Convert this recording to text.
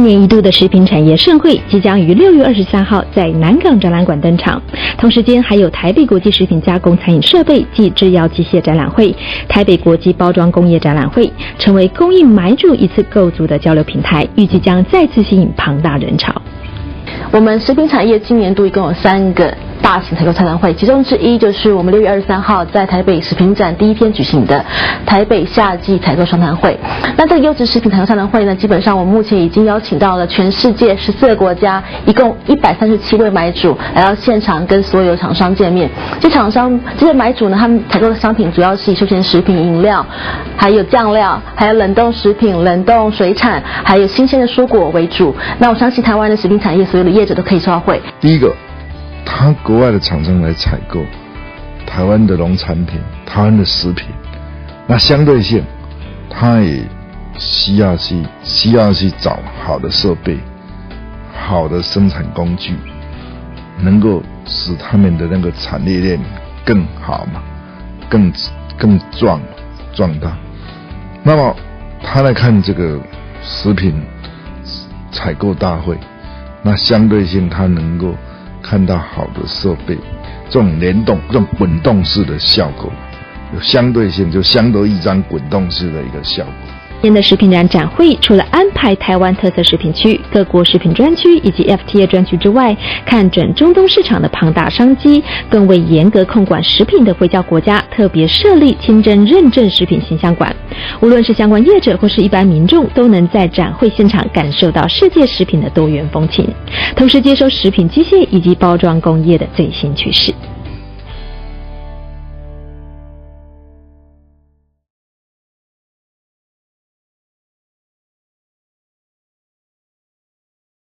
年一度的食品产业盛会即将于6月23号在南港展览馆登场，同时间还有台北国际食品加工餐饮设备暨制药机械展览会、台北国际包装工业展览会，成为供应买主一次购足的交流平台，预计将再次吸引庞大人潮。我们食品产业今年度一共有3个大型采购参展会，其中之一就是我们6月23号在台北食品展第一天举行的台北夏季采购商谈会。那这个优质食品采购商谈会呢，基本上我们目前已经邀请到了全世界14个国家，一共137位买主来到现场跟所有厂商见面。这些买主呢，他们采购的商品主要是以休闲食品、饮料，还有酱料，还有冷冻食品、冷冻水产，还有新鲜的蔬果为主。那我相信台湾的食品产业所有的业者都可以受到惠。第一个，他国外的厂商来采购台湾的农产品、台湾的食品，那相对性，他也需要去找好的设备、好的生产工具，能够使他们的那个产业链更好嘛，更壮大。那么他来看这个食品采购大会，那相对性他能够看到好的设备，这种联动、这种滚动式的效果，有相对性，就相得益彰滚动式的一个效果。今年的食品展会除了安排台湾特色食品区、各国食品专区以及 FTA 专区之外，看准中东市场的庞大商机，更为严格控管食品的回教国家特别设立清真认证食品形象馆。无论是相关业者或是一般民众，都能在展会现场感受到世界食品的多元风情，同时接收食品机械以及包装工业的最新趋势。